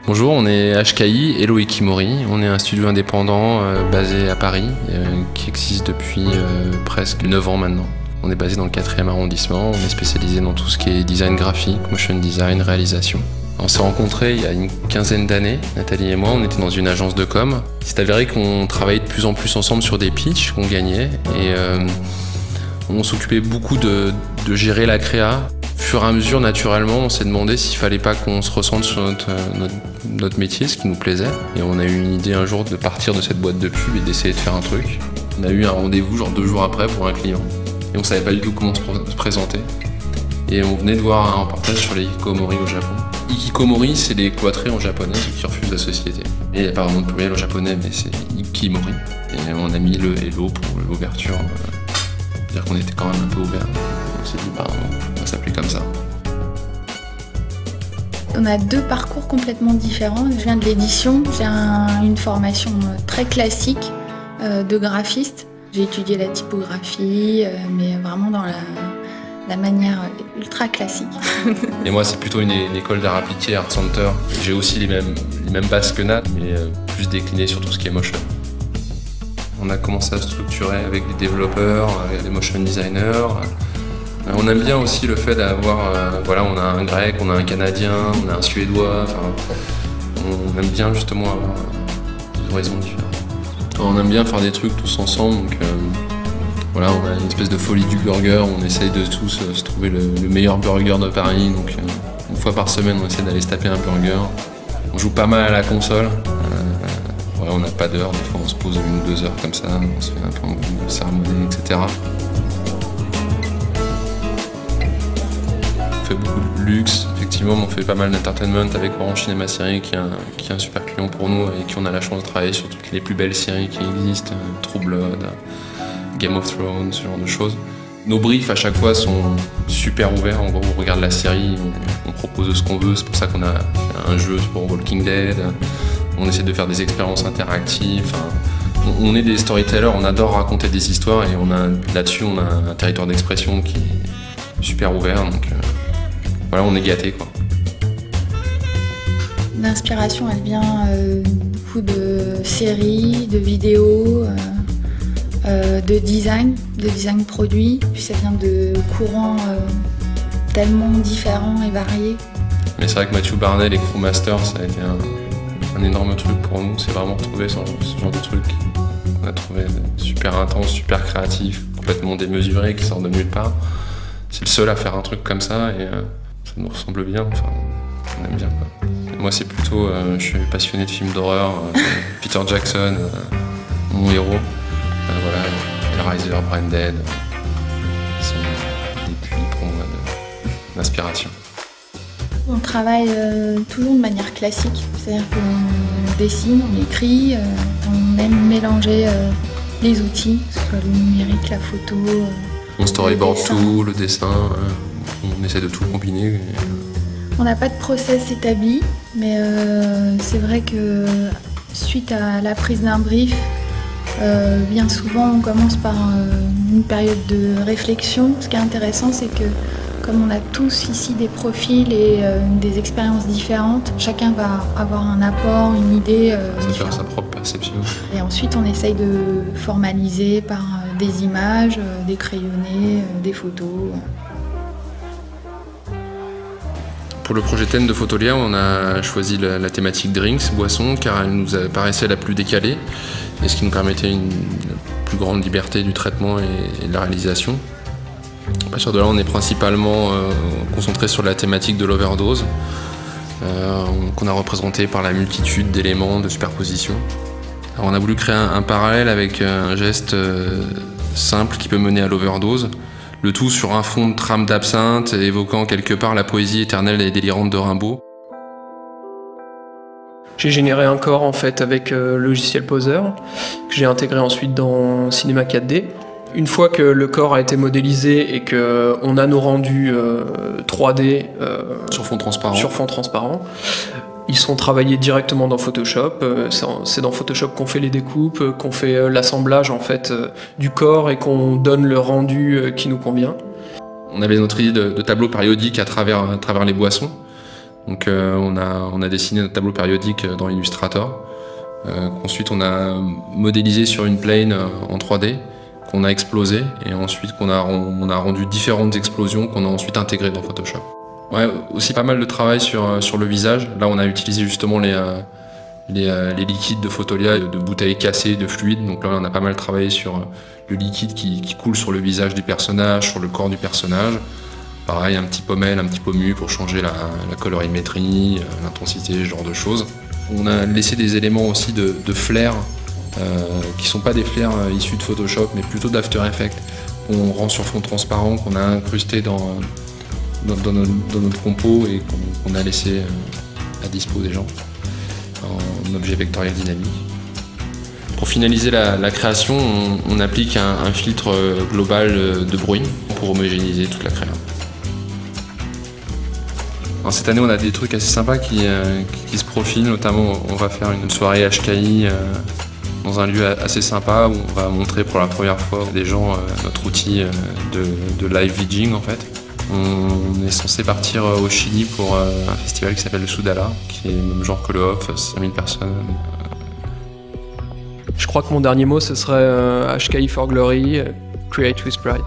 Bonjour, on est HKI, Hello Ikimori. On est un studio indépendant basé à Paris qui existe depuis presque 9 ans maintenant. On est basé dans le 4e arrondissement, on est spécialisé dans tout ce qui est design graphique, motion design, réalisation. On s'est rencontrés il y a une quinzaine d'années, Nathalie et moi, on était dans une agence de com. C'est avéré qu'on travaillait de plus en plus ensemble sur des pitchs qu'on gagnait et on s'occupait beaucoup de gérer la créa. Au fur et à mesure, naturellement, on s'est demandé s'il fallait pas qu'on se recentre sur notre métier, ce qui nous plaisait. Et on a eu une idée un jour de partir de cette boîte de pub et d'essayer de faire un truc. On a eu un rendez-vous genre 2 jours après pour un client. Et on savait pas du tout comment se présenter. Et on venait de voir un reportage sur les hikikomori au Japon. Hikikomori, c'est les cloîtrés en japonais, ceux qui refusent la société. Et il n'y a pas vraiment de pluriel au japonais, mais c'est Ikimori. Et on a mis le hello pour l'ouverture. C'est-à-dire qu'on était quand même un peu ouvert. On s'est dit, on va s'appeler comme ça. On a 2 parcours complètement différents. Je viens de l'édition, j'ai une formation très classique de graphiste. J'ai étudié la typographie, mais vraiment dans la manière ultra classique. Et moi, c'est plutôt une école d'art appliqué, Art Center. J'ai aussi les mêmes bases que Nat, mais plus déclinées sur tout ce qui est motion. On a commencé à structurer avec des développeurs, des motion designers. On aime bien aussi le fait d'avoir, voilà, on a un grec, on a un canadien, on a un suédois. On aime bien justement avoir des horizons différents. On aime bien faire des trucs tous ensemble. Donc, voilà, on a une espèce de folie du burger. On essaye de tous se trouver le meilleur burger de Paris. Donc, une fois par semaine, on essaie d'aller se taper un burger. On joue pas mal à la console. Ouais, on n'a pas d'heure, des fois on se pose 1 ou 2 heures comme ça, on se fait un peu de cérémonie, etc. On fait beaucoup de luxe, effectivement, mais on fait pas mal d'entertainment avec Orange Cinéma Série qui est un super client pour nous et qui on a la chance de travailler sur toutes les plus belles séries qui existent, True Blood, Game of Thrones, ce genre de choses. Nos briefs à chaque fois sont super ouverts, en gros on regarde la série, on propose ce qu'on veut, c'est pour ça qu'on a un jeu pour Walking Dead. On essaie de faire des expériences interactives. On est des storytellers, on adore raconter des histoires et là-dessus on a un territoire d'expression qui est super ouvert. Donc voilà, on est gâtés quoi. L'inspiration, elle vient beaucoup de séries, de vidéos, de design produit. Puis ça vient de courants tellement différents et variés. Mais c'est vrai que Matthew Barnell et Crewmaster, ça a été un énorme truc pour nous, c'est vraiment trouver ce genre de truc qu'on a trouvé super intense, super créatif, complètement démesuré, qui sort de nulle part. C'est le seul à faire un truc comme ça et ça nous ressemble bien, enfin, on aime bien quoi. Et moi c'est plutôt, je suis passionné de films d'horreur, Peter Jackson, mon héros, voilà, Hellraiser, Branded, sont des puits pour moi d'inspiration. On travaille toujours de manière classique, c'est-à-dire qu'on dessine, on écrit, on aime mélanger les outils, que ce soit le numérique, la photo. On storyboard tout, le dessin, on essaie de tout combiner. On n'a pas de process établi, mais c'est vrai que suite à la prise d'un brief, bien souvent on commence par une période de réflexion. Ce qui est intéressant, c'est que comme on a tous ici des profils et des expériences différentes, chacun va avoir un apport, une idée faire sa propre perception. Et ensuite, on essaye de formaliser par des images, des crayonnés, des photos. Pour le projet thème de Photolia, on a choisi la thématique drinks, boissons, car elle nous paraissait la plus décalée et ce qui nous permettait une plus grande liberté du traitement et de la réalisation. À partir de là, on est principalement concentré sur la thématique de l'overdose, qu'on a représentée par la multitude d'éléments de superposition. Alors, on a voulu créer un parallèle avec un geste simple qui peut mener à l'overdose, le tout sur un fond de trame d'absinthe, évoquant quelque part la poésie éternelle et délirante de Rimbaud. J'ai généré un corps en fait avec le logiciel Poser, que j'ai intégré ensuite dans Cinema 4D. Une fois que le corps a été modélisé et qu'on a nos rendus 3D sur fond transparent, ils sont travaillés directement dans Photoshop. C'est dans Photoshop qu'on fait les découpes, qu'on fait l'assemblage en fait du corps et qu'on donne le rendu qui nous convient. On avait notre idée de tableau périodique à travers les boissons. Donc on a dessiné notre tableau périodique dans Illustrator, qu'ensuite on a modélisé sur une plane en 3D, qu'on a explosé, et ensuite on a rendu différentes explosions qu'on a ensuite intégrées dans Photoshop. Ouais, aussi pas mal de travail sur le visage. Là on a utilisé justement les liquides de Fotolia, de bouteilles cassées, de fluides. Donc là on a pas mal travaillé sur le liquide qui coule sur le visage du personnage, sur le corps du personnage. Pareil, un petit pommel, un petit pommu pour changer la colorimétrie, l'intensité, ce genre de choses. On a laissé des éléments aussi de flair, qui sont pas des flairs issus de Photoshop, mais plutôt d'After Effects, qu'on rend sur fond transparent, qu'on a incrusté dans notre compo et qu'on a laissé à dispo des gens en objet vectoriel dynamique. Pour finaliser la création, on applique un filtre global de bruit pour homogénéiser toute la créa. Alors cette année, on a des trucs assez sympas qui se profilent, notamment on va faire une soirée HKI dans un lieu assez sympa où on va montrer pour la première fois des gens notre outil de live vidging en fait. On est censé partir au Chili pour un festival qui s'appelle le Soudala, qui est le même genre que le Off, 5000 personnes. Je crois que mon dernier mot ce serait HKI for Glory, Create with Pride.